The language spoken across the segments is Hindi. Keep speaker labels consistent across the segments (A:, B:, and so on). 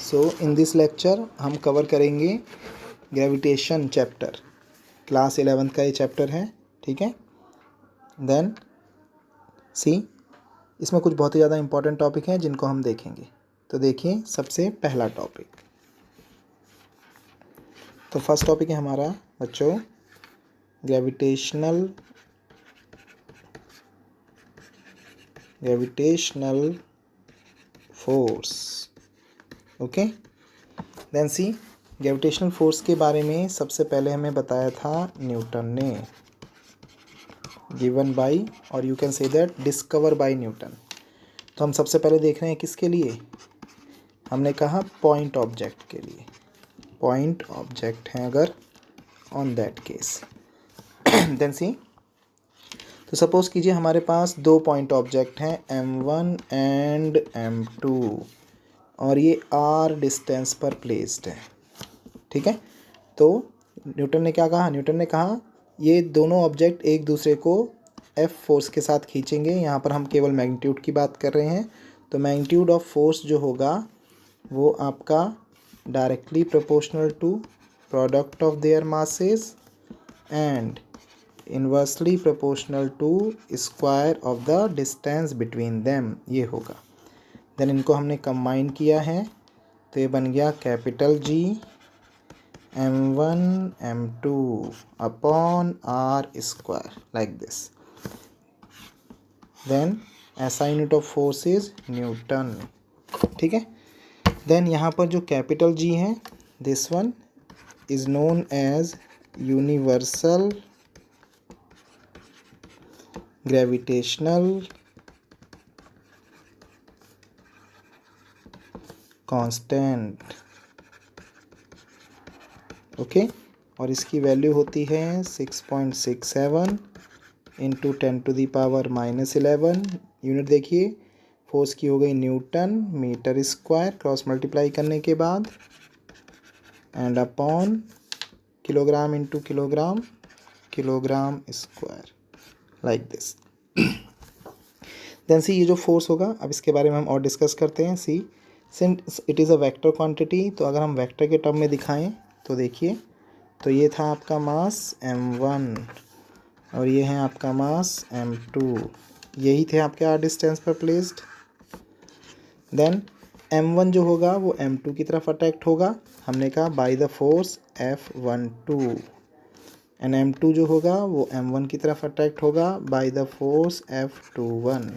A: सो इन दिस लेक्चर हम कवर करेंगे ग्रेविटेशन चैप्टर। क्लास 11th का ये चैप्टर है, ठीक है। देन सी इसमें कुछ बहुत ही ज़्यादा इंपॉर्टेंट टॉपिक हैं जिनको हम देखेंगे। तो देखिए, सबसे पहला टॉपिक, तो फर्स्ट टॉपिक है हमारा बच्चों ग्रेविटेशनल फोर्स। ओके, देन सी ग्रेविटेशनल फोर्स के बारे में सबसे पहले हमें बताया था न्यूटन ने, गिवन बाय और you can say that discover by Newton. तो हम सबसे पहले देख रहे हैं किसके लिए, हमने कहा पॉइंट ऑब्जेक्ट के लिए। पॉइंट ऑब्जेक्ट हैं अगर, ऑन दैट केस देन सी, तो सपोज कीजिए हमारे पास दो पॉइंट ऑब्जेक्ट हैं M1 एंड M2 और ये R डिस्टेंस पर प्लेस्ड है, ठीक है। तो न्यूटन ने क्या कहा, न्यूटन ने कहा ये दोनों ऑब्जेक्ट एक दूसरे को F फोर्स के साथ खींचेंगे। यहाँ पर हम केवल मैग्नीट्यूड की बात कर रहे हैं। तो मैग्नीट्यूड ऑफ फोर्स जो होगा वो आपका directly proportional to product of their masses and inversely proportional to square of the distance between them, ये होगा। देन इनको हमने कंबाइन किया है तो ये बन गया capital G M1 M2 upon R square, like this. Then SI unit of force is newton, ठीक है। देन यहाँ पर जो कैपिटल G है, this one is known as universal gravitational constant, okay. और इसकी वैल्यू होती है 6.67 इंटू 10⁻⁻11। यूनिट देखिए, फोर्स की हो गई newton metre square, cross multiply करने के बाद, and upon kilogram into kilogram, kilogram square, like this. Then see ये जो फोर्स होगा, अब इसके बारे में हम और डिस्कस करते हैं। See since it is a vector quantity, तो अगर हम वेक्टर के टर्म में दिखाएं तो देखिए, तो ये था आपका मास M1 और ये है आपका मास M2, यही थे आपके आर डिस्टेंस पर प्लेस्ड। देन M1 जो होगा वो M2 की तरफ अट्रैक्ट होगा, हमने कहा by the force F12, and M2 जो होगा वो M1 की तरफ अट्रैक्ट होगा बाय द फोर्स F21।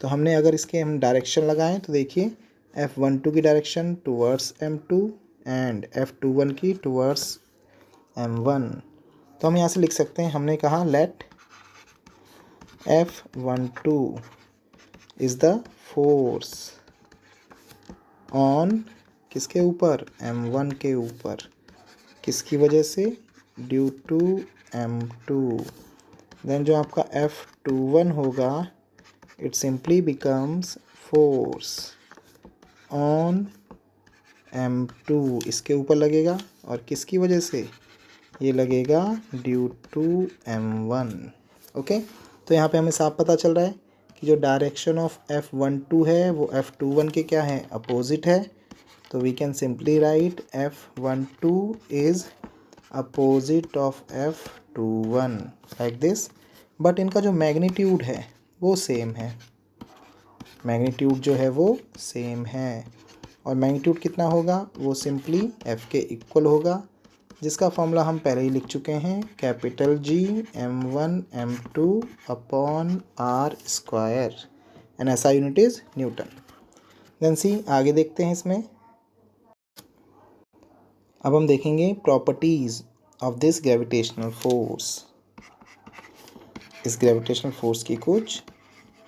A: तो हमने अगर इसके हम डायरेक्शन लगाएं तो देखिए, F12 की direction towards M2 and F21 की टुवर्ड्स M1। तो हम यहाँ से लिख सकते हैं, हमने कहा let F12 is the force on किसके ऊपर, M1 के ऊपर, किसकी वजह से, ड्यू टू M2। देन जो आपका F21 होगा, it simply becomes force on M2, इसके ऊपर लगेगा और किसकी वजह से, ये लगेगा ड्यू टू M1, ओके। तो यहाँ पे हमें साफ पता चल रहा है कि जो डायरेक्शन ऑफ F12 है वो F21 के क्या है, अपोजिट है। तो we can simply write F12 is opposite of F21 like this. But इनका जो मैग्नीट्यूड है वो सेम है, मैग्नीट्यूड जो है वो सेम है। और मैग्नीट्यूड कितना होगा, वो सिंपली F के इक्वल होगा, जिसका फॉर्मूला हम पहले ही लिख चुके हैं, capital G M1 M2 upon R square, and ऐसा यूनिट इज़ न्यूटन। देन सी आगे देखते हैं इसमें। अब हम देखेंगे properties of this gravitational force, इस ग्रेविटेशनल फोर्स की कुछ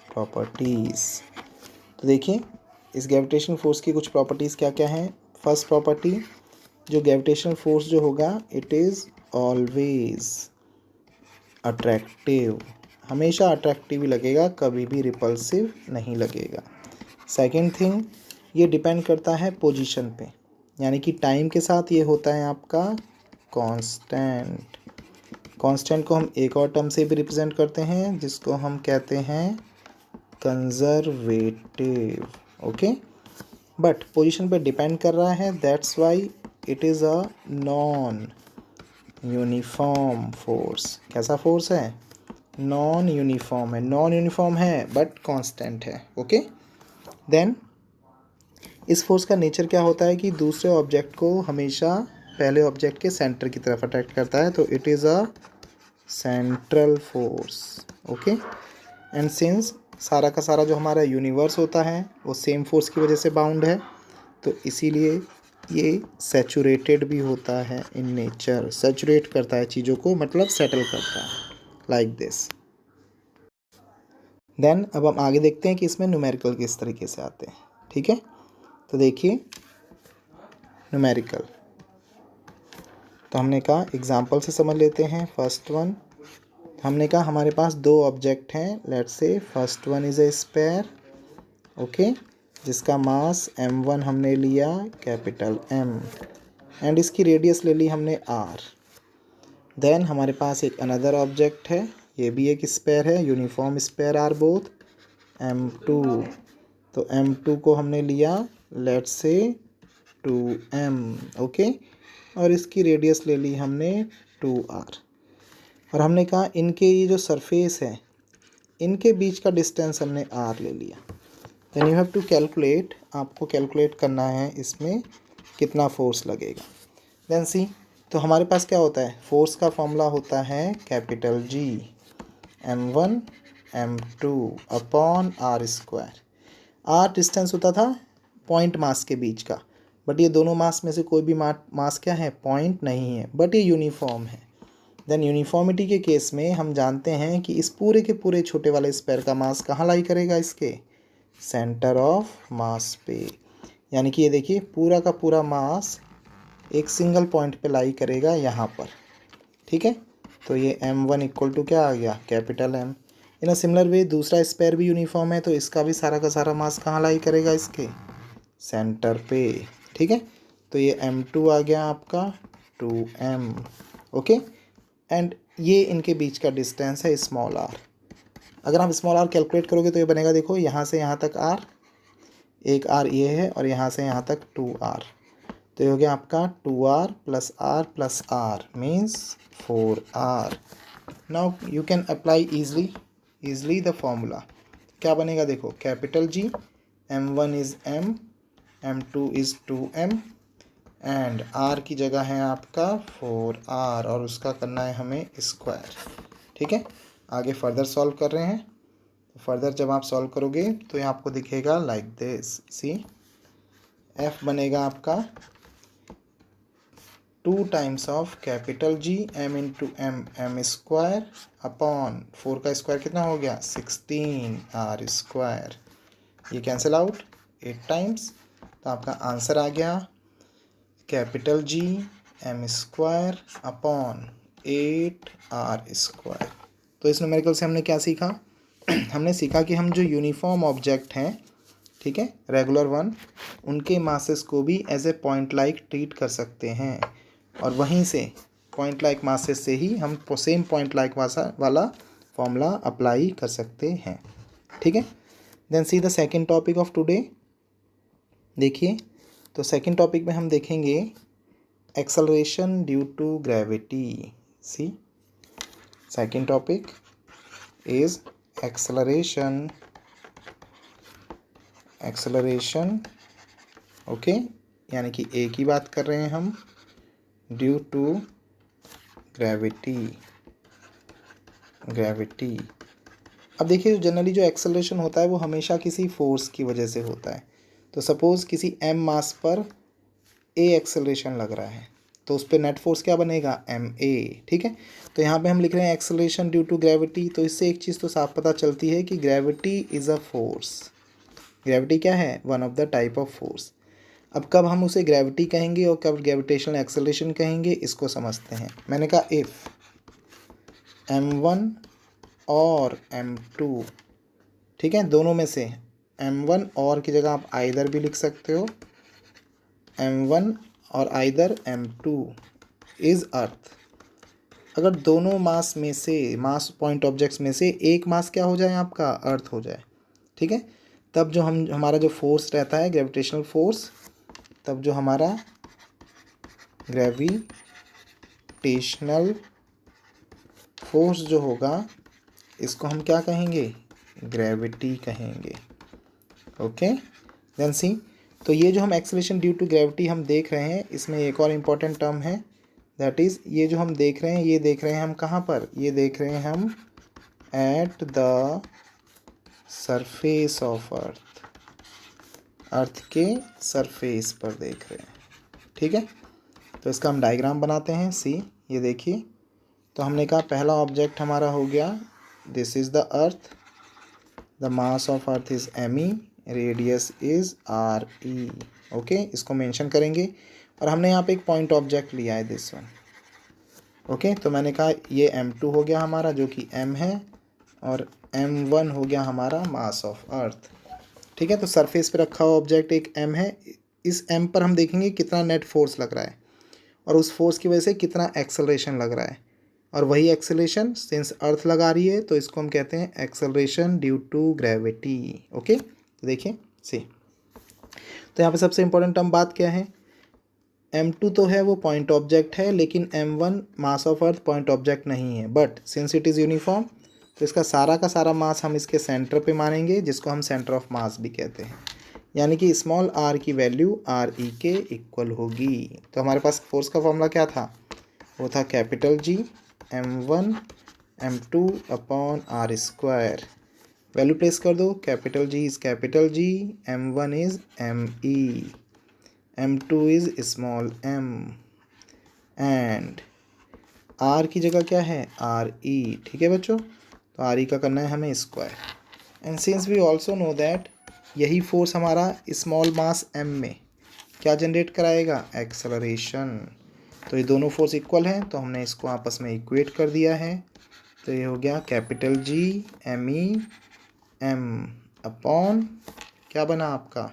A: प्रॉपर्टीज़। तो देखिए, इस ग्रेविटेशनल फोर्स की कुछ प्रॉपर्टीज़ क्या क्या हैं। फर्स्ट प्रॉपर्टी, जो ग्रेविटेशनल फोर्स जो होगा, इट इज़ ऑलवेज अट्रैक्टिव, हमेशा अट्रैक्टिव ही लगेगा, कभी भी रिपल्सिव नहीं लगेगा। सेकंड थिंग, ये डिपेंड करता है पोजीशन पे, यानी कि टाइम के साथ ये होता है आपका कांस्टेंट। कांस्टेंट को हम एक और टर्म से भी रिप्रेजेंट करते हैं जिसको हम कहते हैं कंजर्वेटिव, ओके। बट पोजीशन पे डिपेंड कर रहा है, that's why it is a non uniform force. कैसा फोर्स है? नॉन यूनिफॉर्म है। नॉन यूनिफॉर्म है बट कांस्टेंट है। ओके, देन इस फोर्स का नेचर क्या होता है कि दूसरे ऑब्जेक्ट को हमेशा पहले ऑब्जेक्ट के सेंटर की तरफ अट्रैक्ट करता है, तो it is a central force. Okay, and since सारा का सारा जो हमारा यूनिवर्स होता है वो सेम फोर्स की वजह से बाउंड है, तो इसीलिए ये सैचुरेटेड भी होता है इन नेचर। सैचुरेट करता है चीज़ों को, मतलब सेटल करता है, लाइक दिस। देन अब हम आगे देखते हैं कि इसमें न्यूमेरिकल किस तरीके से आते हैं। ठीक है, तो देखिए न्यूमेरिकल, तो हमने कहा एग्जाम्पल से समझ लेते हैं। फर्स्ट वन, हमने कहा हमारे पास दो ऑब्जेक्ट हैं, let's say first one is a sphere, okay, जिसका मास m1 हमने लिया कैपिटल M, एंड इसकी रेडियस ले ली हमने r। देन हमारे पास एक अनदर ऑब्जेक्ट है, ये भी एक स्पेयर है, uniform spare are both, m2, तो m2 को हमने लिया लेट्स से 2m, ओके, और इसकी रेडियस ले ली हमने 2r। और हमने कहा इनके ये जो सरफेस है इनके बीच का डिस्टेंस हमने r ले लिया। Then you have to calculate, आपको कैलकुलेट करना है इसमें कितना फोर्स लगेगा। देन सी, तो हमारे पास क्या होता है, फोर्स का फॉर्मूला होता है capital G, m1 m2 upon r square. r distance होता था पॉइंट मास के बीच का, बट ये दोनों मास में से कोई भी मास क्या है, पॉइंट नहीं है, बट ये यूनिफॉर्म है। देन यूनिफॉर्मिटी के केस में हम जानते हैं कि इस पूरे के पूरे छोटे वाले स्पेयर का मास कहाँ लाई करेगा, इसके सेंटर ऑफ मास पे। यानी कि ये देखिए पूरा का पूरा मास एक सिंगल पॉइंट पे लाई करेगा यहाँ पर। ठीक है, तो ये m1 इक्वल टू क्या आ गया, capital M। In a similar way दूसरा स्पेयर भी यूनिफॉर्म है, तो इसका भी सारा का सारा मास कहाँ लाई करेगा, इसके सेंटर पे। ठीक है, तो ये m2 आ गया आपका 2m, ओके, एंड ये इनके बीच का डिस्टेंस है स्मॉल r। अगर आप स्मॉल r कैलकुलेट करोगे तो ये बनेगा, देखो यहाँ से यहाँ तक r, एक r ये है, और यहाँ से यहाँ तक 2r, तो ये हो गया आपका 2r plus r means 4r। Now you can apply easily the formula. क्या बनेगा, देखो capital G, m1 is m, m2 is 2m, and r की जगह है आपका 4r, और उसका करना है हमें स्क्वायर। ठीक है, आगे फर्दर सॉल्व कर रहे हैं। फर्दर जब आप सॉल्व करोगे तो ये आपको दिखेगा लाइक दिस, सी f बनेगा आपका 2 times of capital G m into m square upon 4 का स्क्वायर कितना हो गया 16r स्क्वायर, ये कैंसिल आउट 8 टाइम्स, तो आपका आंसर आ गया capital G m square upon 8r square. तो इस न्यूमेरिकल से हमने क्या सीखा हमने सीखा कि हम जो यूनिफॉर्म ऑब्जेक्ट हैं, ठीक है, रेगुलर वन, उनके मासेस को भी as a point like treat कर सकते हैं, और वहीं से पॉइंट लाइक मासेस से ही हम सेम पॉइंट लाइक वाला फॉर्मूला अप्लाई कर सकते हैं। ठीक है, then see the second topic of today. देखिए, तो सेकंड टॉपिक में हम देखेंगे acceleration due to gravity. See, second topic is acceleration, okay, यानी कि ए की बात कर रहे हैं हम, ड्यू टू ग्रेविटी। अब देखिए जनरली जो एक्सेलरेशन होता है वो हमेशा किसी फोर्स की वजह से होता है। तो सपोज़ किसी m मास पर a एक्सेलरेशन लग रहा है, तो उस पर नेट फोर्स क्या बनेगा, ma। ठीक है, तो यहाँ पे हम लिख रहे हैं एक्सेलरेशन ड्यू टू ग्रेविटी, तो इससे एक चीज़ तो साफ पता चलती है कि gravity is a force. Gravity क्या है, one of the type of force. अब कब हम उसे ग्रेविटी कहेंगे और कब ग्रेविटेशनल एक्सेलरेशन कहेंगे, इसको समझते हैं। मैंने कहा इफ़ m1 और m2, ठीक है, दोनों में से m1 और की जगह आप आइदर भी लिख सकते हो, m1 और आइदर m2 इज़ अर्थ। अगर दोनों मास में से, मास पॉइंट ऑब्जेक्ट्स में से एक मास क्या हो जाए आपका, अर्थ हो जाए, ठीक है, तब जो हमारा जो फोर्स रहता है ग्रेविटेशनल फोर्स, तब जो हमारा ग्रेविटेशनल फोर्स जो होगा इसको हम क्या कहेंगे, ग्रेविटी कहेंगे। ओके देन सी, तो ये जो हम एक्सेलरेशन ड्यू टू ग्रेविटी हम देख रहे हैं, इसमें एक और इम्पॉर्टेंट टर्म है, दैट इज़ ये जो हम देख रहे हैं, ये देख रहे हैं हम कहाँ पर, ये देख रहे हैं हम at the surface of earth, earth के सरफेस पर देख रहे हैं। ठीक है, तो इसका हम डायग्राम बनाते हैं। सी, ये देखिए, तो हमने कहा पहला ऑब्जेक्ट हमारा हो गया, this is the earth, the mass of earth is M, radius is R E. Okay, इसको मेंशन करेंगे। और हमने यहाँ पे एक पॉइंट ऑब्जेक्ट लिया है, दिस वन। ओके, तो मैंने कहा ये m2 हो गया हमारा जो कि m है, और m1 हो गया हमारा मास ऑफ अर्थ। ठीक है, तो सरफेस पे रखा हुआ ऑब्जेक्ट एक m है, इस m पर हम देखेंगे कितना नेट फोर्स लग रहा है और उस फोर्स की वजह से कितना एक्सेलरेशन लग रहा है। और वही एक्सेलरेशन सिंस अर्थ लगा रही है तो इसको हम कहते हैं acceleration due to gravity. Okay, तो देखिए सी, तो यहाँ पे सबसे इंपॉर्टेंट टर्म बात क्या है, m2 तो है वो पॉइंट ऑब्जेक्ट है, लेकिन m1 mass of earth point object नहीं है। But since it is uniform, तो इसका सारा का सारा मास हम इसके सेंटर पे मानेंगे, जिसको हम सेंटर ऑफ मास भी कहते हैं। यानी कि स्मॉल r की वैल्यू आर ई के इक्वल होगी। तो हमारे पास फोर्स का फॉर्मूला क्या था, वो था capital G m1 m2 upon R square. Value place कर दो, capital G is capital G, m1 is M E, m2 is small m, and r की जगह क्या है, आर ई। ठीक है बच्चों, तो आर ई का करना है हमें square. And since we also know that यही फोर्स हमारा स्मॉल मास m में क्या जनरेट कराएगा, एक्सेलरेशन। तो ये दोनों फोर्स इक्वल हैं, तो हमने इसको आपस में इक्वेट कर दिया है। तो ये हो गया capital G M E m upon क्या बना आपका,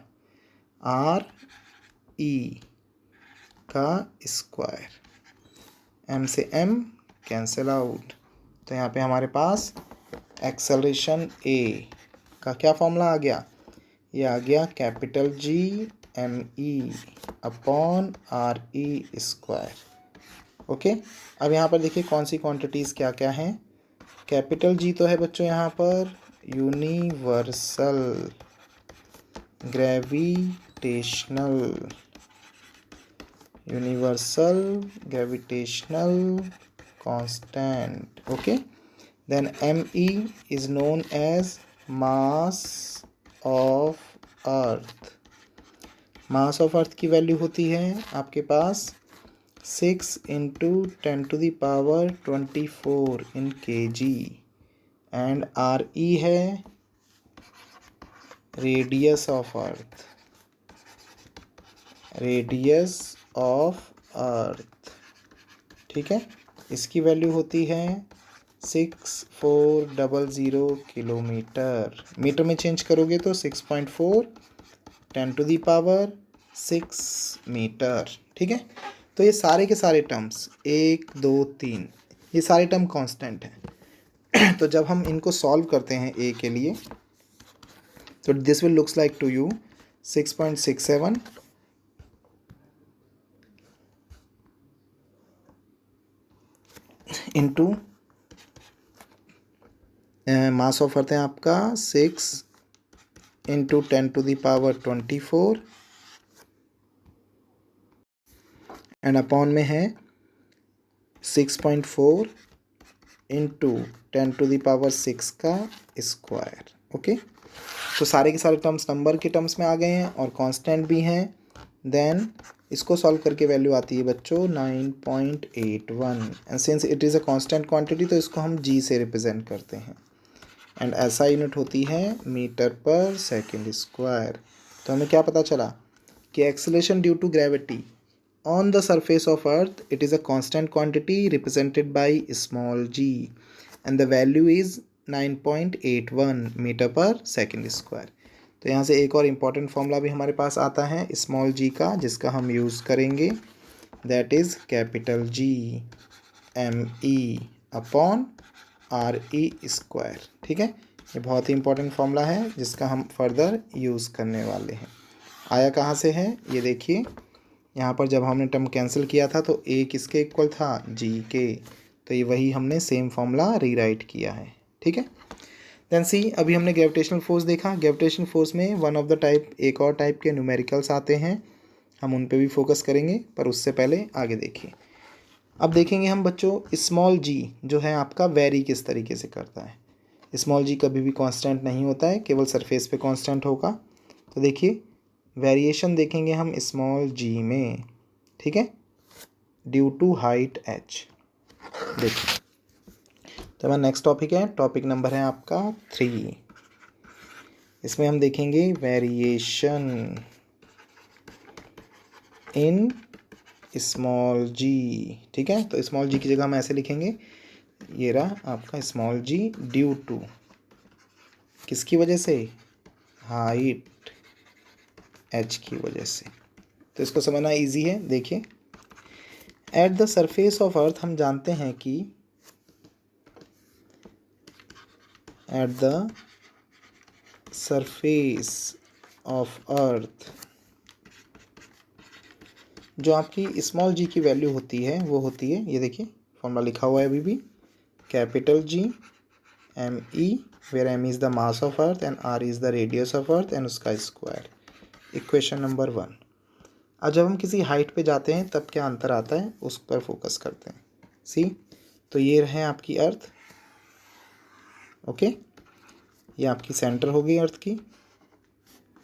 A: आर ई का स्क्वायर, m से m कैंसिल आउट। तो यहाँ पे हमारे पास एक्सेलरेशन a का क्या फॉर्मूला आ गया, ये आ गया capital G M E upon R E square. Okay, अब यहाँ पर देखिए कौन सी क्वांटिटीज़ क्या क्या हैं। कैपिटल G तो है बच्चों यहाँ पर universal gravitational constant. Okay, then me is known as mass of earth। Mass of earth की वैल्यू होती है आपके पास 6 into 10⁻24 in kg, and R E है radius of earth, radius of earth. ठीक है, इसकी वैल्यू होती है 6400 किलोमीटर। मीटर में चेंज करोगे तो 6.4 10⁻6 मीटर। ठीक है, तो ये सारे के सारे टर्म्स 1 2 3 ये सारे टर्म कांस्टेंट हैं। तो जब हम इनको सॉल्व करते हैं a के लिए, तो this will looks like to you 6.67 into mass of earth है आपका 6 इंटू 10⁻24 एंड अपॉन में है 6.4 इंटू 10⁻6 का स्क्वायर। ओके, तो सारे के सारे टर्म्स नंबर के टर्म्स में आ गए हैं और कांस्टेंट भी हैं। देन इसको सॉल्व करके वैल्यू आती है बच्चों 9.81, and since it is a constant quantity तो इसको हम g से रिप्रेजेंट करते हैं, एंड ऐसा यूनिट होती है मीटर पर सेकेंड स्क्वायर। तो हमें क्या पता चला कि acceleration due to gravity on the surface of earth, it is a constant quantity represented by small g, and the value is 9.81 metre per second square. तो यहाँ से एक और इम्पॉर्टेंट फॉर्मूला भी हमारे पास आता है स्मॉल g का, जिसका हम यूज़ करेंगे, that is capital G M E upon R E square. ठीक है, ये बहुत ही इंपॉर्टेंट फॉर्मूला है जिसका हम फर्दर यूज़ करने वाले हैं। आया कहाँ से है, ये देखिए यहाँ पर जब हमने टर्म कैंसिल किया था तो a किसके इक्वल था, g के, तो ये वही हमने सेम फॉर्मूला रीराइट किया है। ठीक है, देन सी, अभी हमने ग्रेविटेशनल फोर्स देखा। ग्रेविटेशनल फोर्स में वन ऑफ द टाइप, एक और टाइप के न्यूमेरिकल्स आते हैं, हम उन पे भी फोकस करेंगे, पर उससे पहले आगे देखिए। अब देखेंगे हम बच्चों स्मॉल g जो है आपका वेरी किस तरीके से करता है। स्मॉल g कभी भी कांस्टेंट नहीं होता है, केवल सरफेस पे कांस्टेंट होगा। तो देखिए वेरिएशन देखेंगे हम स्मॉल g में, ठीक है, ड्यू टू हाइट h। देखिए तो हमारा नेक्स्ट टॉपिक है, टॉपिक नंबर है आपका 3। इसमें हम देखेंगे वेरिएशन इन स्मॉल g। ठीक है, तो स्मॉल g की जगह हम ऐसे लिखेंगे, ये रहा आपका स्मॉल g ड्यू टू किसकी वजह से, हाइट h की वजह से। तो इसको समझना इजी है। देखिए एट द सरफेस ऑफ अर्थ, हम जानते हैं कि एट द सरफेस ऑफ अर्थ जो आपकी स्मॉल g की वैल्यू होती है वो होती है, ये देखिए फॉर्मूला लिखा हुआ है अभी भी, capital G m_e where m is the mass of earth and r is the radius of earth and उसका स्क्वायर। Equation number 1। अब जब हम किसी हाइट पे जाते हैं तब क्या अंतर आता है उस पर फोकस करते हैं। सी, तो ये रहे आपकी अर्थ, ओके, ये आपकी सेंटर हो गई अर्थ की,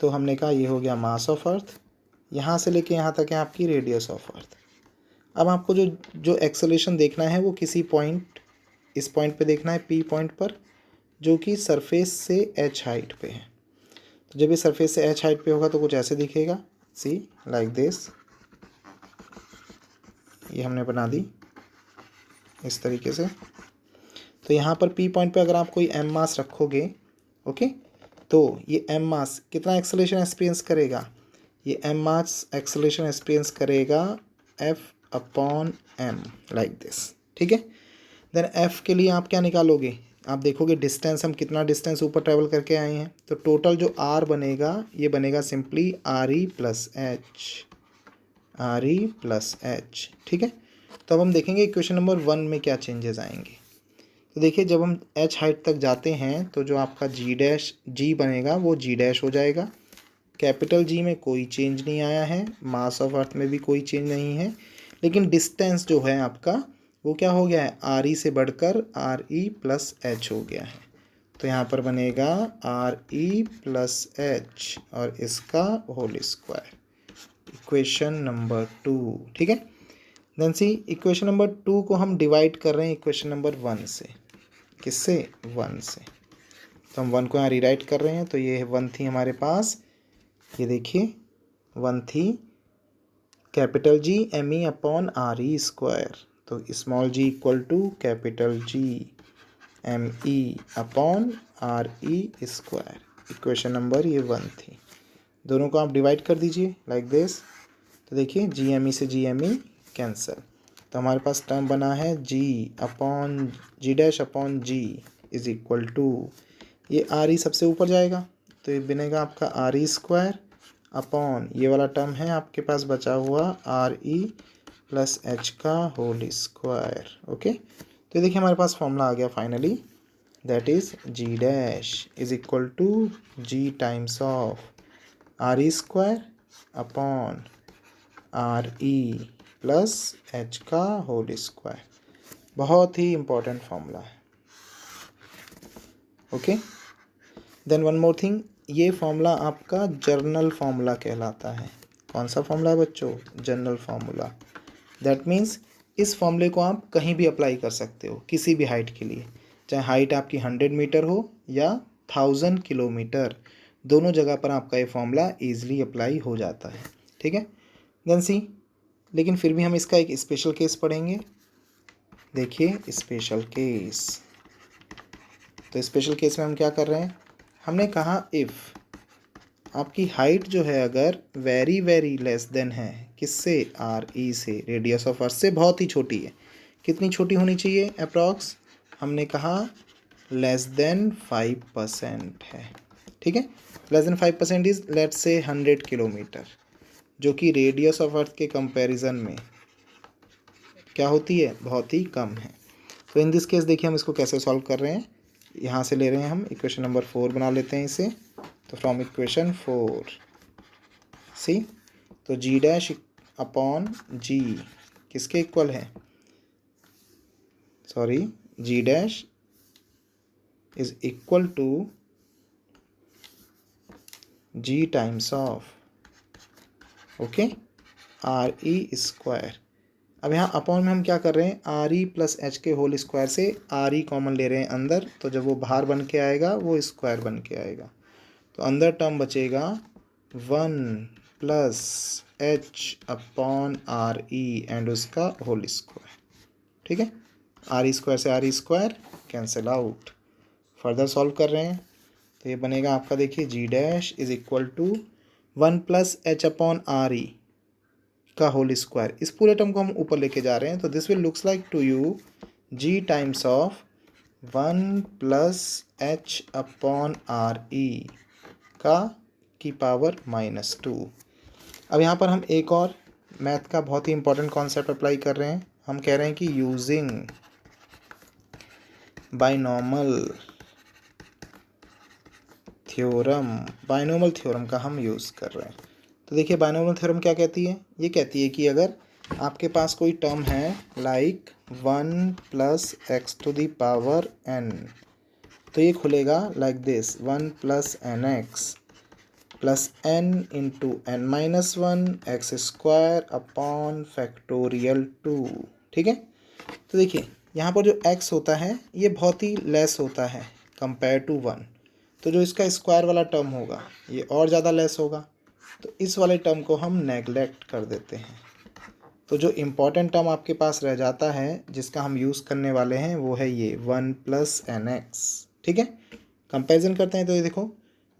A: तो हमने कहा ये हो गया मास ऑफ अर्थ, यहाँ से लेके यहाँ तक है आपकी रेडियस ऑफ अर्थ। अब आपको जो जो एक्सेलेरेशन देखना है वो किसी पॉइंट, इस पॉइंट पे देखना है P पॉइंट पर, जो कि सरफेस से h हाइट पे है। तो जब ये सरफेस से h हाइट पे होगा तो कुछ ऐसे दिखेगा, सी लाइक दिस, ये हमने बना दी इस तरीके से। तो यहाँ पर P पॉइंट पे अगर आप कोई m मास रखोगे, ओके, तो ये m मास कितना एक्सेलेरेशन एक्सपीरियंस करेगा, ये m मास एक्सेलेरेशन एक्सपीरियंस करेगा F/m लाइक दिस। ठीक है, देन F के लिए आप क्या निकालोगे, आप देखोगे डिस्टेंस, हम कितना डिस्टेंस ऊपर ट्रैवल करके आए हैं, तो टोटल जो R बनेगा ये बनेगा सिंपली RE प्लस एच। ठीक है, तो अब हम देखेंगे इक्वेशन नंबर 1 में क्या चेंजेस आएंगे। तो देखिए जब हम h हाइट तक जाते हैं तो जो आपका g बनेगा वो g' हो जाएगा। कैपिटल G में कोई चेंज नहीं आया है, मास ऑफ अर्थ में भी कोई चेंज नहीं है, लेकिन डिस्टेंस जो है आपका वो क्या हो गया है, RE से बढ़कर RE प्लस एच हो गया है। तो यहाँ पर बनेगा RE प्लस एच और इसका होल स्क्वायर, इक्वेशन नंबर 2। ठीक है, देन सी, इक्वेशन नंबर 2 को हम डिवाइड कर रहे हैं इक्वेशन नंबर 1 से। किससे, 1 से। तो हम 1 को यहाँ रीराइट कर रहे हैं, तो ये 1 थी हमारे पास, ये देखिए 1 थी capital G m_e upon RE square, तो small g equal to capital G m_e upon RE square. Equation number ये 1 थी, दोनों को आप डिवाइड कर दीजिए लाइक दिस। तो देखिए G_me से G_me कैंसिल, तो हमारे पास टर्म बना है G upon G' is equal to, ये RE सबसे ऊपर जाएगा तो ये बनेगा आपका RE स्क्वायर अपॉन, ये वाला टर्म है आपके पास बचा हुआ RE प्लस एच का होल स्क्वायर। ओके, तो देखिए हमारे पास फॉर्मूला आ गया finally, that is G' is equal to G times of RE square upon RE plus H का होल स्क्वायर। बहुत ही इंपॉर्टेंट फॉर्मूला है। Okay, then one more thing, ये फॉर्मूला आपका जर्नल फार्मूला कहलाता है। कौन सा फॉर्मूला है बच्चों, जनरल फार्मूला। दैट मीन्स इस फॉर्मूले को आप कहीं भी अप्लाई कर सकते हो, किसी भी हाइट के लिए, चाहे हाइट आपकी 100 मीटर हो या 1000 किलोमीटर, दोनों जगह पर आपका ये फॉर्मूला ईजिली अप्लाई हो जाता है। ठीक है, देन सी, लेकिन फिर भी हम इसका एक स्पेशल केस पढ़ेंगे। देखिए स्पेशल केस, तो स्पेशल केस में हम क्या कर रहे हैं, हमने कहा इफ़ आपकी हाइट जो है अगर वेरी वेरी लेस देन है किससे, RE से, रेडियस ऑफ अर्थ से बहुत ही छोटी है, कितनी छोटी होनी चाहिए अप्रॉक्स, हमने कहा लेस देन 5% है, ठीक है। Less than 5% is let's say 100 kilometre, जो कि रेडियस ऑफ अर्थ के कंपैरिजन में क्या होती है, बहुत ही कम है। तो इन दिस केस देखिए हम इसको कैसे सॉल्व कर रहे हैं। यहाँ से ले रहे हैं हम इक्वेशन नंबर 4 बना लेते हैं इसे। तो फ्रॉम इक्वेशन 4 सी, तो जी डैश अपॉन जी किसके इक्वल है, sorry, G dash is equal to ji times of, okay, R E square. अब यहाँ अपॉन में हम क्या कर रहे हैं, आर ई प्लस एच के होल स्क्वायर से आर ई कॉमन ले रहे हैं अंदर, तो जब वो बाहर बन के आएगा वो स्क्वायर बन के आएगा। तो अंदर टर्म बचेगा 1 plus H upon are E and उसका होल स्क्वायर, ठीक है। आर ई स्क्वायर से आर ई square cancel out. Further solve कर रहे हैं तो ये बनेगा आपका, देखिए g dash is equal to 1 plus H upon are E का होल स्क्वायर। इस पूरे टर्म को हम ऊपर लेके जा रहे हैं, तो this will looks like to you G times of 1 plus H upon are E का की पावर -2। अब यहाँ पर हम एक और मैथ का बहुत ही इंपॉर्टेंट कॉन्सेप्ट अप्लाई कर रहे हैं। हम कह रहे हैं कि यूजिंग बाइनॉमल थ्योरम का हम यूज़ कर रहे हैं। तो देखिए बाइनॉमल थ्योरम क्या कहती है, ये कहती है कि अगर आपके पास कोई टर्म है like 1 plus X to the power n, तो ये खुलेगा like this 1 plus N X plus n into N minus 1 X square upon factorial 2, ठीक है। तो देखिए यहाँ पर जो x होता है ये बहुत ही लेस होता है कंपेयर टू 1, तो जो इसका स्क्वायर वाला टर्म होगा ये और ज़्यादा लेस होगा, तो इस वाले टर्म को हम नेगलेक्ट कर देते हैं। तो जो इम्पॉर्टेंट टर्म आपके पास रह जाता है जिसका हम यूज़ करने वाले हैं वो है ये 1 प्लस एन एक्स, ठीक है। कंपेरिजन करते हैं तो ये देखो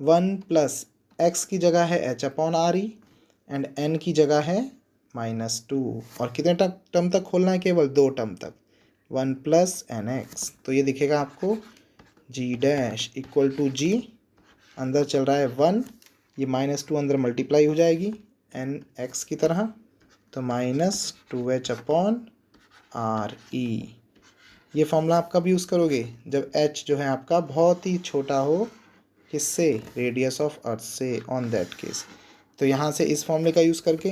A: 1 प्लस एक्स की जगह है H upon are E and N की जगह है -2, और कितने टर्म तक खोलना है, केवल 2 टर्म तक, 1 प्लस एन एक्स। तो ये दिखेगा आपको जी डैश इक्वल टू जी, अंदर चल रहा है 1, ये -2 अंदर मल्टीप्लाई हो जाएगी एन एक्स की तरह, तो -2h अपॉन आर ई। ये फॉर्मूला आप कब यूज़ करोगे, जब h जो है आपका बहुत ही छोटा हो, किससे, रेडियस ऑफ अर्थ से, ऑन दैट केस। तो यहाँ से इस फॉर्मूले का यूज़ करके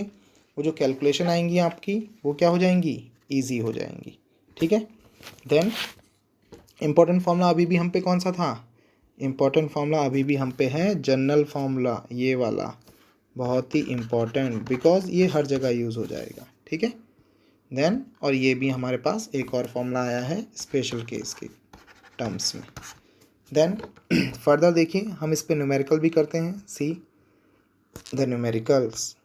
A: वो जो कैलकुलेशन आएंगी आपकी वो क्या हो जाएंगी, ईजी हो जाएंगी, ठीक है। देन इम्पॉर्टेंट फार्मूला अभी भी हम पे कौन सा था, इम्पॉर्टेंट फार्मूला अभी भी हम पे है जनरल फार्मूला, ये वाला बहुत ही इम्पॉर्टेंट, बिकॉज ये हर जगह यूज़ हो जाएगा, ठीक है। देन और ये भी हमारे पास एक और फार्मूला आया है स्पेशल केस के टर्म्स में। देन फर्दर देखिए हम इस पे न्यूमेरिकल भी करते हैं, सी द न्यूमेरिकल्स।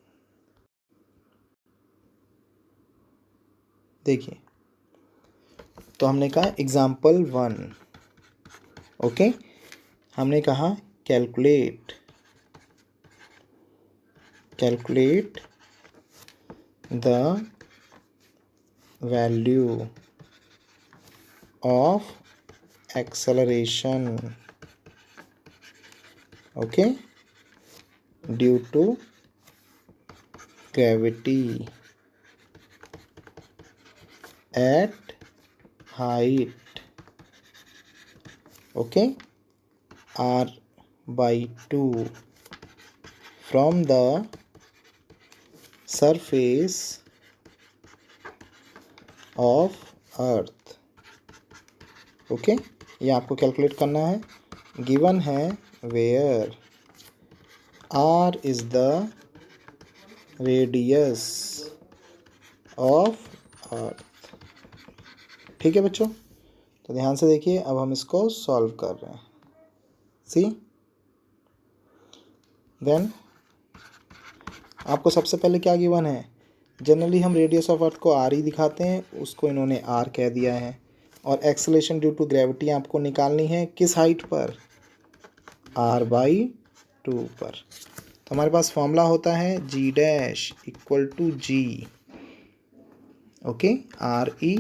A: देखिए तो हमने कहा एग्जाम्पल 1, ओके, हमने कहा calculate the value of acceleration, okay, due to gravity at height, okay, r by 2 from the surface of earth, okay. ये आपको कैलकुलेट करना है, गिवन है where r is the radius of earth, ठीक है बच्चों। तो ध्यान से देखिए अब हम इसको सॉल्व कर रहे हैं, सी। देन आपको सबसे पहले क्या गिवन है, जनरली हम रेडियस ऑफ अर्थ को आर ही दिखाते हैं, उसको इन्होंने आर कह दिया है, और एक्सेलेरेशन ड्यू टू ग्रेविटी आपको निकालनी है किस हाइट पर, r/2 पर। तो हमारे पास फॉर्मूला होता है g dash equal to g, okay, R E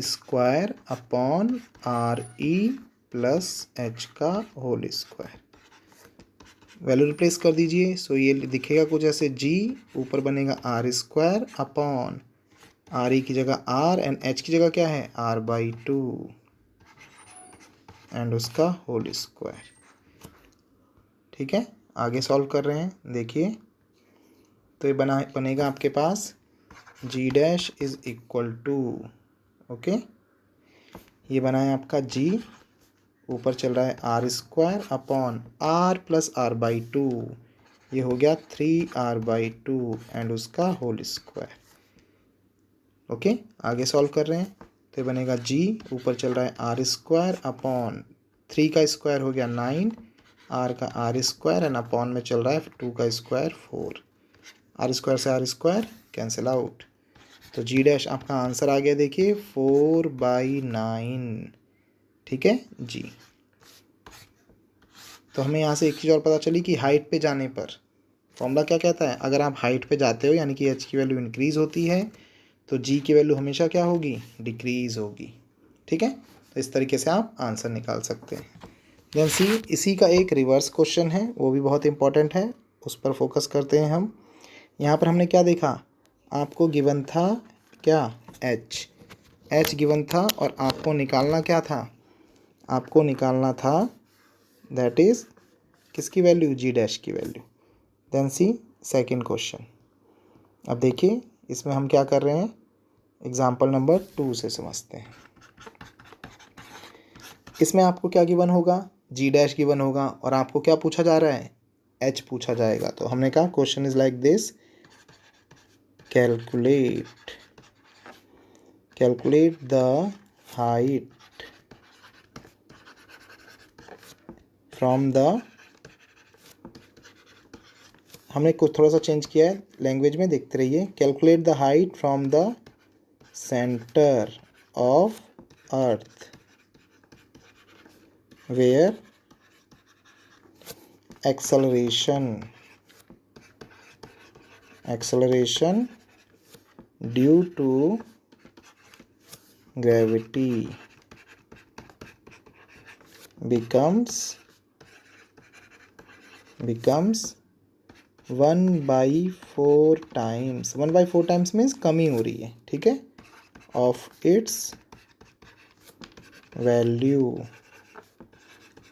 A: square upon R E plus H का होल स्क्वायर। वैल्यू रिप्लेस कर दीजिए। सो ये दिखेगा कुछ ऐसे, जी ऊपर बनेगा R square upon are E की जगह आर एंड एच की जगह क्या है r/2 एंड उसका होल स्क्वायर। ठीक है, आगे सॉल्व कर रहे हैं, देखिए। तो ये बनेगा आपके पास g dash is equal to, okay, ये बना है आपका जी, ऊपर चल रहा है r square upon r plus r/2, ये हो गया 3r/2 एंड उसका होल स्क्वायर। ओके, आगे सॉल्व कर रहे हैं। तो ये बनेगा जी, ऊपर चल रहा है आर स्क्वायर अपॉन 3 का स्क्वायर हो गया 9, आर का आर स्क्वायर एंड अपॉन में चल रहा है 2 का स्क्वायर 4, आर स्क्वायर से आर स्क्वायर कैंसिल आउट। तो जी डैश आपका आंसर आ गया, देखिए 4/9। ठीक है जी। तो हमें यहाँ से एक चीज़ और पता चली कि हाइट पे जाने पर फॉर्मूला क्या कहता है, अगर आप हाइट पे जाते हो यानी कि एच की वैल्यू इंक्रीज़ होती है तो जी की वैल्यू हमेशा क्या होगी, डिक्रीज़ होगी। ठीक है, तो इस तरीके से आप आंसर निकाल सकते हैं। देन सी, इसी का एक रिवर्स क्वेश्चन है, वो भी बहुत इंपॉर्टेंट है, उस पर फोकस करते हैं हम। यहाँ पर हमने क्या देखा, आपको गिवन था क्या, एच गिवन था और आपको निकालना क्या था, आपको निकालना था दैट इज़ किसकी वैल्यू, जी डैश की वैल्यू। देन सी सेकंड क्वेश्चन। अब देखिए इसमें हम क्या कर रहे हैं, एग्जाम्पल नंबर 2 से समझते हैं। इसमें आपको क्या गिवन होगा, जी डैश गिवन होगा और आपको क्या पूछा जा रहा है, एच पूछा जाएगा। तो हमने कहा question is like this, calculate the height from the, हमने कुछ थोड़ा सा चेंज किया है लैंग्वेज में, देखते रहिए। Calculate the height from the centre of earth where acceleration due to gravity becomes 1/4 times, 1/4 times means कमी हो रही है, ठीक है, of its value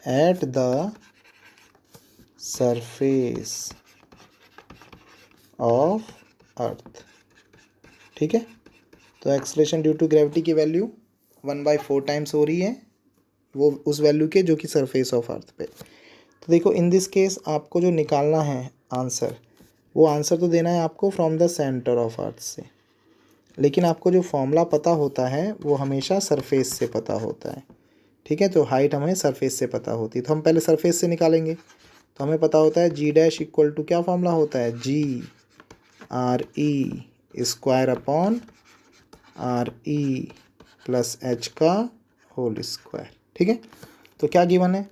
A: at the surface of earth. ठीक है, तो एक्सलेशन ड्यू टू ग्रेविटी की वैल्यू 1/4 टाइम्स हो रही है, वो उस वैल्यू के जो कि सरफेस ऑफ अर्थ पे। तो देखो इन दिस केस आपको जो निकालना है आंसर, वो आंसर तो देना है आपको from the centre of earth से, लेकिन आपको जो फॉर्मूला पता होता है वो हमेशा सरफेस से पता होता है। ठीक है, तो हाइट हमें सरफेस से पता होती है, तो हम पहले सरफेस से निकालेंगे। तो हमें पता होता है जी डैश इक्वल टू क्या फॉर्मूला होता है, जी आर ई square upon R E plus H का होल स्क्वायर। ठीक है, तो क्या गिवन है,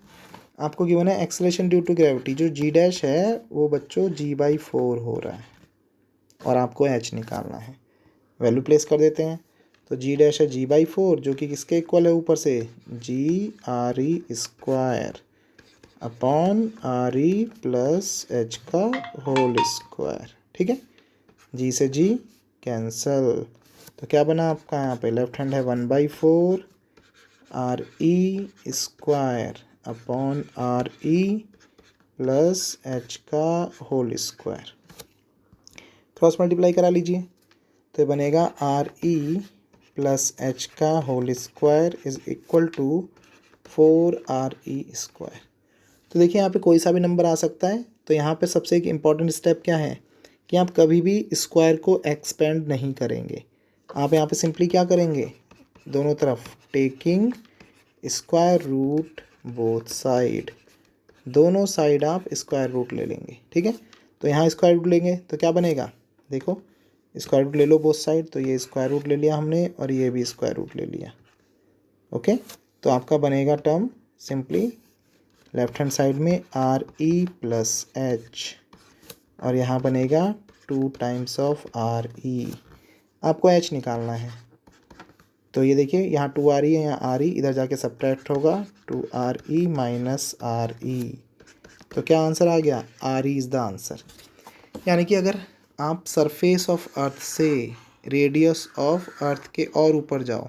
A: आपको गिवन है एक्सेलरेशन ड्यू टू ग्रेविटी, जो जी डैश है वो बच्चों g/4 हो रहा है और आपको एच निकालना है। वैल्यू प्लेस कर देते हैं। तो जी डैश है g/4 जो कि किसके इक्वल है, ऊपर से जी आर ई square upon R E plus H का होल स्क्वायर। ठीक है, जी से जी कैंसल, तो क्या बना आपका, यहाँ पे लेफ्ट हैंड है 1/4 आर ई square upon R E plus H का होल स्क्वायर। क्रॉस मल्टीप्लाई करा लीजिए, तो बनेगा आर ई प्लस एच का whole square is equal to 4r E square. तो देखिए यहाँ पे कोई सा भी नंबर आ सकता है, तो यहाँ पे सबसे एक इम्पॉर्टेंट स्टेप क्या है कि आप कभी भी स्क्वायर को एक्सपेंड नहीं करेंगे। आप यहाँ पे सिंपली क्या करेंगे, दोनों तरफ taking square root both side, दोनों साइड आप स्क्वायर रूट ले लेंगे। ठीक है, तो यहाँ स्क्वायर रूट लेंगे तो क्या बनेगा, देखो स्क्वायर रूट ले लो बोथ साइड, तो ये स्क्वायर रूट ले लिया हमने और ये भी स्क्वायर रूट ले लिया। ओके, तो आपका बनेगा term simply left hand side में आर ई प्लस एच और यहाँ बनेगा 2 टाइम्स ऑफ आर ई। आपको एच निकालना है, तो ये देखिए यहाँ 2 आ रही है, यहाँ आ रही, इधर जाके सब्ट्रैक्ट होगा 2RE माइनस RE। तो क्या आंसर आ गया? RE is the answer. यानी कि अगर आप सरफेस ऑफ अर्थ से रेडियस ऑफ अर्थ के और ऊपर जाओ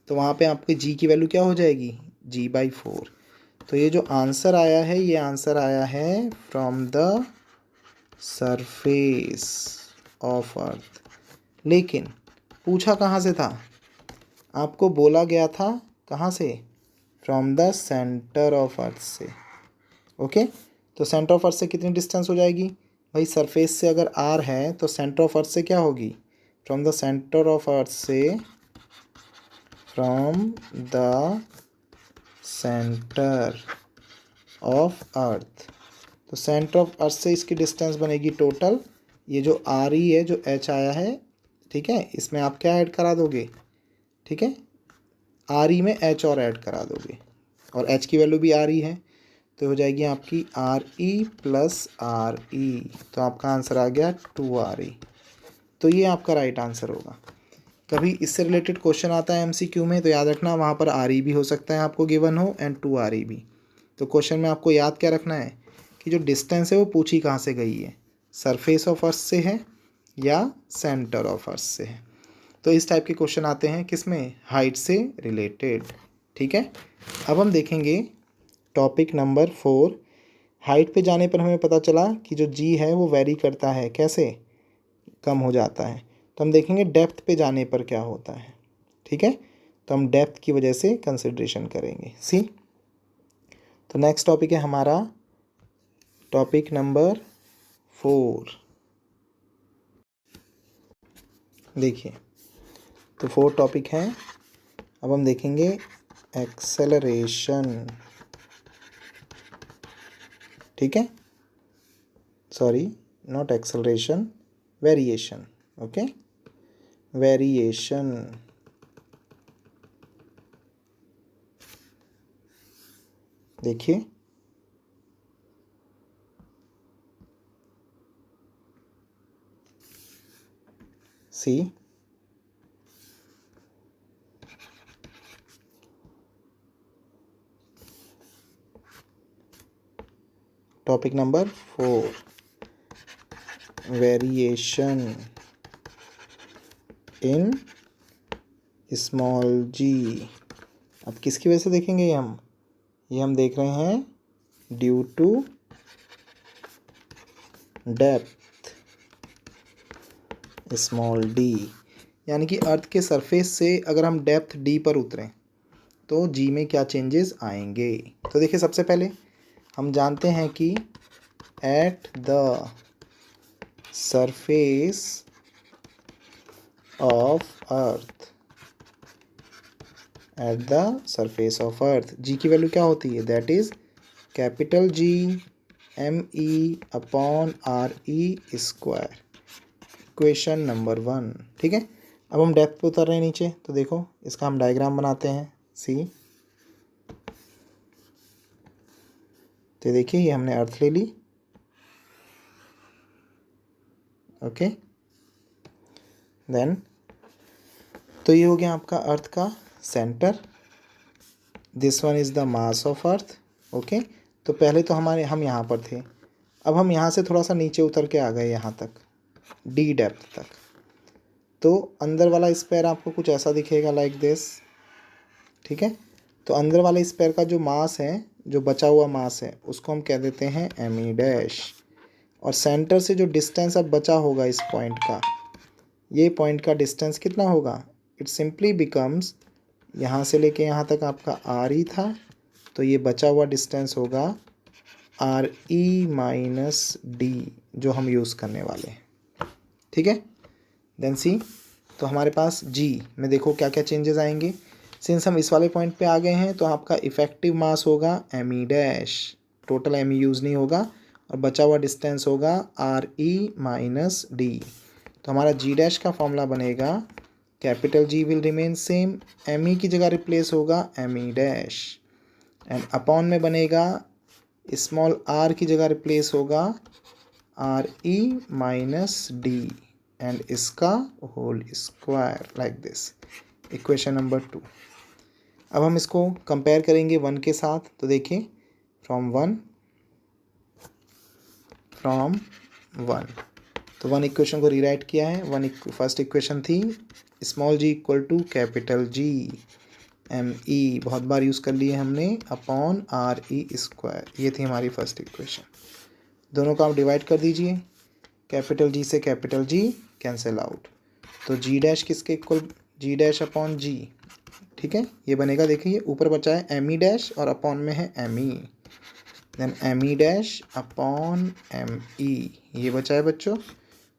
A: तो वहाँ पे आपके जी की वैल्यू क्या हो जाएगी? G/4। तो ये जो आंसर आया है, ये आंसर आया है फ्रॉम द सरफेस ऑफ अर्थ। लेकिन पूछा कहाँ से था? आपको बोला गया था कहाँ से? From the centre of earth से। ओके, तो सेंटर ऑफ अर्थ से कितनी डिस्टेंस हो जाएगी भाई? सरफेस से अगर R है तो सेंटर ऑफ अर्थ से क्या होगी? From the centre of earth से, from the centre of earth, तो सेंटर ऑफ अर्थ से इसकी डिस्टेंस बनेगी टोटल, ये जो RE है, जो H आया है, ठीक है, इसमें आप क्या ऐड करा दोगे? ठीक है, RE में H और ऐड करा दोगे, और H की वैल्यू भी RE है, तो हो जाएगी आपकी RE प्लस RE। तो आपका आंसर आ गया 2RE। तो ये आपका राइट आंसर होगा। कभी इससे रिलेटेड क्वेश्चन आता है MCQ में तो याद रखना वहाँ पर RE भी हो सकता है आपको गिवन हो, एंड 2RE भी। तो क्वेश्चन में आपको याद क्या रखना है कि जो डिस्टेंस है वो पूछी कहाँ से गई है, सरफेस ऑफ अर्थ से है या सेंटर ऑफ अर्थ से है। तो इस टाइप के क्वेश्चन आते हैं किसमें? हाइट से रिलेटेड। ठीक है, अब हम देखेंगे टॉपिक नंबर 4। हाइट पे जाने पर हमें पता चला कि जो जी है वो वेरी करता है, कैसे? कम हो जाता है। तो हम देखेंगे डेप्थ पे जाने पर क्या होता है। ठीक है, तो हम डेप्थ की वजह से कंसिडरेशन करेंगे। सी, तो नेक्स्ट टॉपिक है हमारा टॉपिक नंबर 4। देखिए, तो 4 टॉपिक हैं। अब हम देखेंगे एक्सेलरेशन। ठीक है, sorry, not acceleration, variation. Okay, variation. देखिए, see, topic number 4, variation in small g. अब किसकी वजह से देखेंगे ये हम देख रहे हैं due to depth small D. यानी कि अर्थ के सरफेस से अगर हम डेप्थ डी पर उतरें तो जी में क्या चेंजेस आएंगे। तो देखिए, सबसे पहले हम जानते हैं कि at the surface of earth, at the surface of earth g की वैल्यू क्या होती है? That is capital g ME/RE square. Equation number 1। ठीक है, अब हम डेप्थ पे उतर रहे हैं नीचे, तो देखो इसका हम डायग्राम बनाते हैं। सी, तो देखिए ये हमने अर्थ ले ली। ओके, देन तो ये हो गया आपका अर्थ का centre. This one is the mass of earth. Okay, तो पहले तो हम यहाँ पर थे, अब हम यहाँ से थोड़ा सा नीचे उतर के आ गए यहाँ तक, डी डेप्थ तक। तो अंदर वाला स्पेयर आपको कुछ ऐसा दिखेगा, लाइक दिस। ठीक है, तो अंदर वाले स्पेयर का जो मास है, जो बचा हुआ मास है, उसको हम कह देते हैं ME डैश। और सेंटर से जो डिस्टेंस अब बचा होगा इस पॉइंट का, ये पॉइंट का डिस्टेंस कितना होगा? इट सिंपली बिकम्स, यहाँ से लेके यहाँ तक आपका RE था, तो ये बचा हुआ डिस्टेंस होगा RE-D, जो हम यूज़ करने वाले हैं। ठीक है, देन सी, तो हमारे पास जी में देखो क्या क्या चेंजेस आएंगे। सिंस हम इस वाले पॉइंट पे आ गए हैं तो आपका इफ़ेक्टिव मास होगा ME dash, total ME use नहीं होगा, और बचा हुआ डिस्टेंस होगा RE-D। तो हमारा जी डैश का फॉर्मूला बनेगा, capital G will remain same, ME की जगह रिप्लेस होगा ME डैश, एंड अपॉन में बनेगा स्मॉल r की जगह रिप्लेस होगा RE-D, एंड इसका whole square, like this. Equation number 2। अब हम इसको कंपेयर करेंगे 1 के साथ, तो देखिए फ्रॉम वन तो 1 इक्वेशन को रीराइट किया है। फर्स्ट इक्वेशन थी small G equal to capital G M E, बहुत बार यूज़ कर लिए हमने, अपॉन आर ई स्क्वायर, ये थी हमारी फर्स्ट इक्वेशन। दोनों को आप डिवाइड कर दीजिए, कैपिटल जी से कैपिटल जी कैंसिल आउट, तो जी डैश किसके equal, G dash upon G, ठीक है, ये बनेगा। देखिए ऊपर बचा है एम ई डैश और अपॉन में है M E, then M E dash upon M E, ये बचा है बच्चों।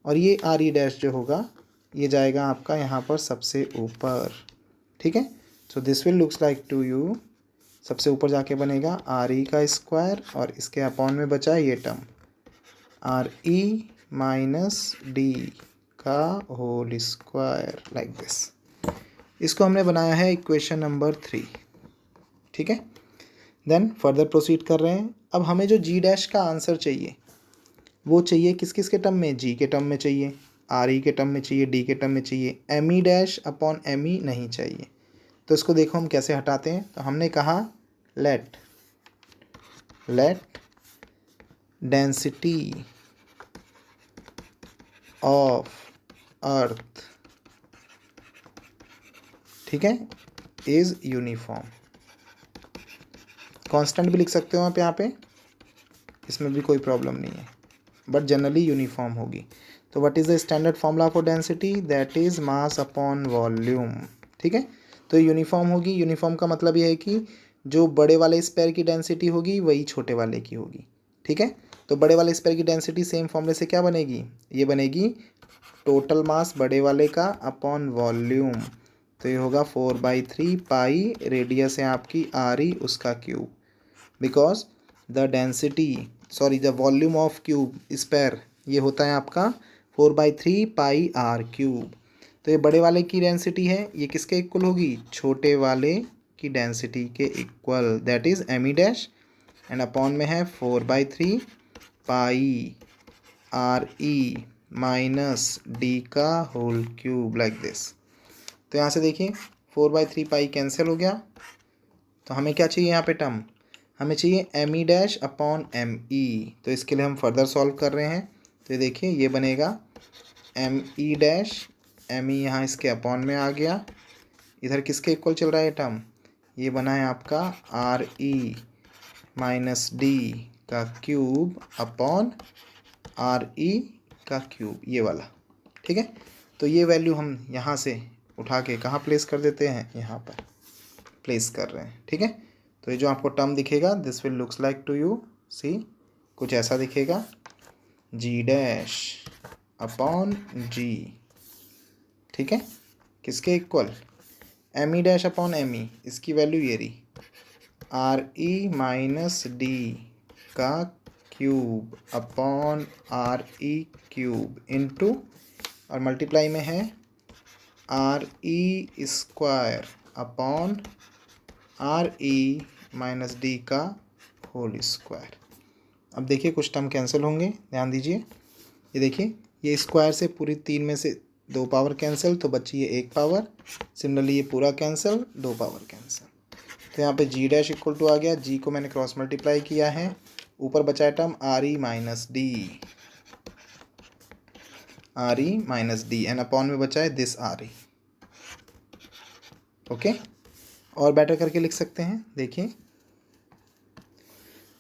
A: और ये आर ई डैश जो होगा ये जाएगा आपका यहाँ पर सबसे ऊपर, ठीक है। So this will looks like to you, सबसे ऊपर जाके बनेगा आर ई का स्क्वायर और इसके अपॉन में बचा है ये term are E minus D का होल स्क्वायर, लाइक दिस। इसको हमने बनाया है इक्वेशन नंबर 3, ठीक है। देन फर्दर प्रोसीड कर रहे हैं। अब हमें जो जी डैश का आंसर चाहिए वो चाहिए किस किस के टर्म में, जी के टर्म में चाहिए, आर ई के टर्म में चाहिए, डी के टर्म में चाहिए, M E dash upon M E नहीं चाहिए। तो इसको देखो हम कैसे हटाते हैं। तो हमने कहा लेट डेंसिटी ऑफ अर्थ, ठीक है, इज यूनिफॉर्म। कांस्टेंट भी लिख सकते हो आप यहाँ पे, इसमें भी कोई प्रॉब्लम नहीं है, बट जनरली यूनिफॉर्म होगी। तो what is the standard formula for density, that is mass upon volume, ठीक है। तो यूनिफॉर्म होगी, यूनिफॉर्म का मतलब ये है कि जो बड़े वाले स्पेयर की डेंसिटी होगी वही छोटे वाले की होगी, ठीक है। तो बड़े वाले स्पेयर की डेंसिटी सेम फॉर्मूले से क्या बनेगी, ये बनेगी टोटल मास बड़े वाले का अपॉन वॉल्यूम, तो ये होगा 4/3 पाई, रेडियस है आपकी आर ई उसका cube, because the volume of cube sphere ये होता है आपका 4/3 पाई आर क्यूब। तो ये बड़े वाले की डेंसिटी है, ये किसके इक्वल होगी, छोटे वाले की डेंसिटी के equal, that is M E dash, and upon में है 4/3 pi R E minus D का होल क्यूब, लाइक दिस। तो यहाँ से देखिए 4/3 पाई कैंसिल हो गया, तो हमें क्या चाहिए यहाँ पे टर्म, हमें चाहिए M E dash upon M E. तो इसके लिए हम फर्दर सॉल्व कर रहे हैं। तो ये देखिए ये बनेगा M E dash, M E यहाँ इसके अपॉन में आ गया, इधर किसके इक्वल चल रहा है टर्म, ये बना है आपका आर ई माइनस डी का क्यूब अपॉन आर ई का क्यूब, ये वाला, ठीक है। तो ये वैल्यू हम यहाँ से उठा के कहाँ प्लेस कर देते हैं, यहाँ पर प्लेस कर रहे हैं, ठीक है। तो ये जो आपको टर्म दिखेगा this will looks like to you, see कुछ ऐसा दिखेगा, जी डैश अपॉन जी, ठीक है, किसके equal, M E dash upon M E, इसकी वैल्यू ये रही आर ई माइनस डी का cube upon are E cube into, और मल्टीप्लाई में है R E square upon are E minus D का होल स्क्वायर। अब देखिए कुछ टर्म कैंसिल होंगे, ध्यान दीजिए, ये देखिए ये स्क्वायर से पूरी 3 में से 2 पावर कैंसिल, तो बची ये 1 पावर, सिमिलरली ये पूरा कैंसिल, 2 पावर कैंसिल। तो यहाँ पे जी डैश इक्वल टू आ गया, जी को मैंने क्रॉस मल्टीप्लाई किया है, ऊपर बचा है term are E minus D and upon में बचा है दिस आर ई, ओके। और बेटर करके लिख सकते हैं, देखिए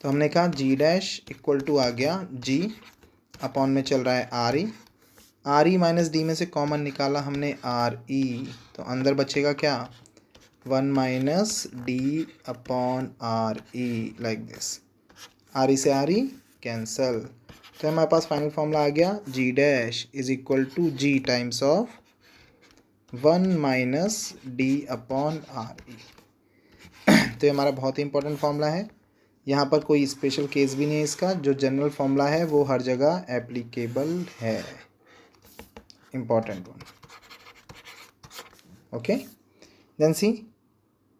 A: तो हमने कहा जी डैश इक्वल टू आ गया जी अपॉन में चल रहा है आर ई माइनस डी में से कॉमन निकाला हमने आर ई, तो अंदर बचेगा क्या 1 minus d upon R E, like this, R E से आर ई कैंसल। तो हमारे पास फाइनल फॉर्मूला आ गया g dash is equal to ji times of 1 minus d upon are e. तो ये हमारा बहुत ही इंपॉर्टेंट फॉर्मूला है, यहाँ पर कोई स्पेशल केस भी नहीं है इसका, जो जनरल फॉर्मूला है वो हर जगह एप्लीकेबल है, इम्पॉर्टेंट वन, ओके। देन सी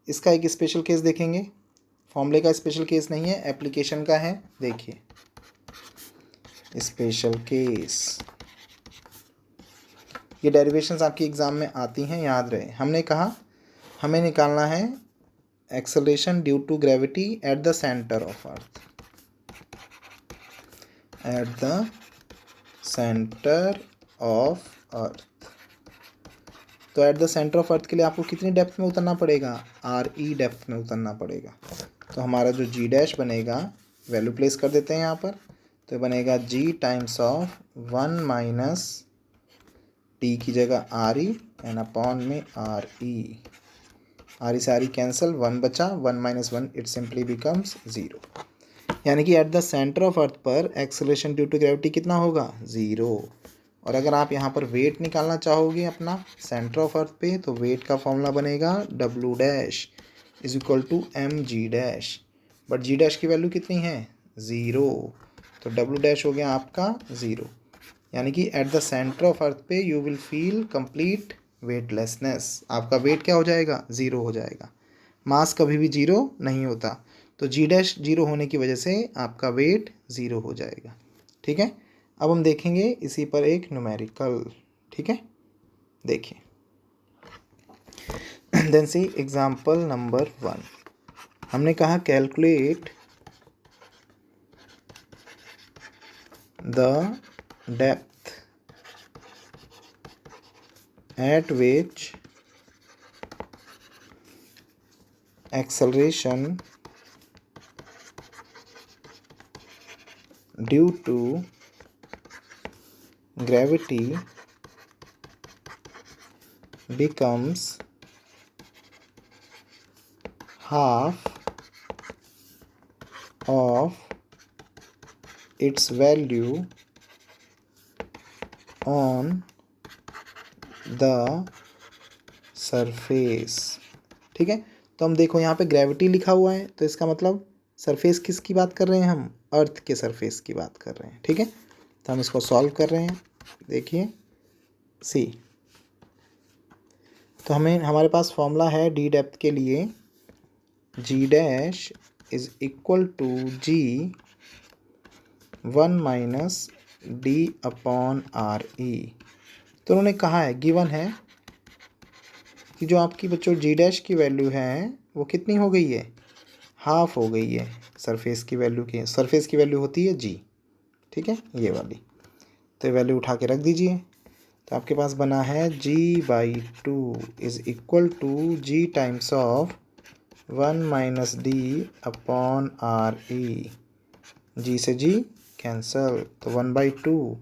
A: इसका एक स्पेशल केस देखेंगे, फॉर्मूले का स्पेशल केस नहीं है, एप्लीकेशन का है, देखिए स्पेशल केस, ये डेरिवेशंस आपकी एग्ज़ाम में आती हैं, याद रहे। हमने कहा हमें निकालना है acceleration due to gravity at the centre of earth, at the centre of earth. तो at the centre of earth के लिए आपको कितनी डेप्थ में उतरना पड़ेगा, RE डेप्थ में उतरना पड़ेगा। तो हमारा जो G डैश बनेगा, वैल्यू प्लेस कर देते हैं यहाँ पर, तो बनेगा G times of 1 minus T की जगह RE एंड अपॉन में RE। RE से RE कैंसिल, 1 बचा, 1 माइनस 1 इट सिंपली बिकम्स 0। यानी कि एट द सेंटर ऑफ अर्थ पर एक्सेलरेशन ड्यू टू ग्रेविटी कितना होगा, 0। और अगर आप यहाँ पर वेट निकालना चाहोगे अपना सेंटर ऑफ अर्थ पे, तो वेट का फॉर्मूला बनेगा W dash is equal to mg dash, but G dash की वैल्यू कितनी है, 0, तो W डैश हो गया आपका 0। यानी कि at the centre of earth पे you will feel complete weightlessness. आपका वेट क्या हो जाएगा, 0 हो जाएगा। मास कभी भी 0 नहीं होता, तो G डैश 0 होने की वजह से आपका वेट 0 हो जाएगा। ठीक है, अब हम देखेंगे इसी पर एक न्यूमेरिकल। ठीक है, देखिए, देन सी एग्जाम्पल नंबर 1। हमने कहा calculate the depth at which acceleration due to gravity becomes half of its value on the surface। ठीक है, तो हम देखो यहाँ पे ग्रेविटी लिखा हुआ है, तो इसका मतलब सरफेस किसकी बात कर रहे हैं हम, अर्थ के सरफेस की बात कर रहे हैं। ठीक है, तो हम इसको सॉल्व कर रहे हैं। देखिए सी, तो हमारे पास फॉर्मूला है डी डेप्थ के लिए, G dash is equal to G 1 minus D upon RE। तो उन्होंने कहा है, गिवन है कि जो आपकी बच्चों G डैश की वैल्यू है वो कितनी हो गई है, हाफ हो गई है सरफेस की वैल्यू की। सरफेस की वैल्यू होती है G, ठीक है, ये वाली। तो वैल्यू उठा के रख दीजिए, तो आपके पास बना है G/2 is equal to G times of 1 minus D upon RE। G से G कैंसल, तो 1/2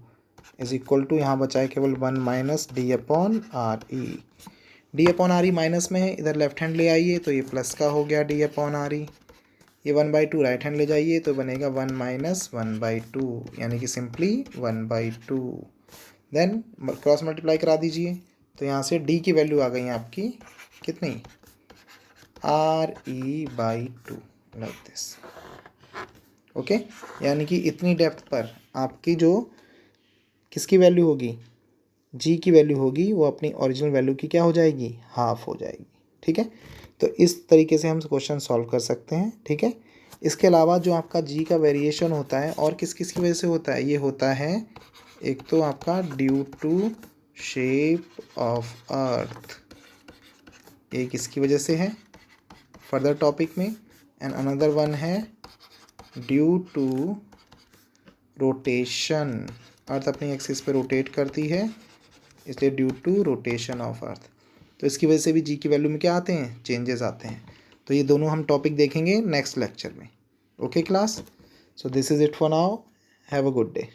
A: इज इक्वल टू, यहाँ बचा है केवल 1 minus D upon RE। D upon RE minus में है, इधर लेफ्ट हैंड ले आइए तो ये प्लस का हो गया D अपॉन RE। ये 1/2 राइट हैंड ले जाइए तो बनेगा 1 माइनस 1/2, यानी कि सिंपली 1/2। देन क्रॉस मल्टीप्लाई करा दीजिए, तो यहाँ से D की वैल्यू आ गई आपकी कितनी, RE/2 लाइक दिस। ओके, यानी कि इतनी डेप्थ पर आपकी जो किसकी वैल्यू होगी, G की वैल्यू होगी, वो अपनी ओरिजिनल वैल्यू की क्या हो जाएगी, हाफ हो जाएगी। ठीक है, तो इस तरीके से हम क्वेश्चन सॉल्व कर सकते हैं। ठीक है, इसके अलावा जो आपका G का वेरिएशन होता है और किस किस की वजह से होता है, ये होता है एक तो आपका due to shape of earth, एक इसकी वजह से है फर्दर टॉपिक में, एंड अनदर वन है ड्यू टू रोटेशन। अर्थ अपनी एक्सिस पे रोटेट करती है, इसलिए due to rotation of earth. तो इसकी वजह से भी G की वैल्यू में क्या आते हैं, चेंजेस आते हैं। तो ये दोनों हम टॉपिक देखेंगे नेक्स्ट लेक्चर में। Okay class, so this is it for now, have a good day.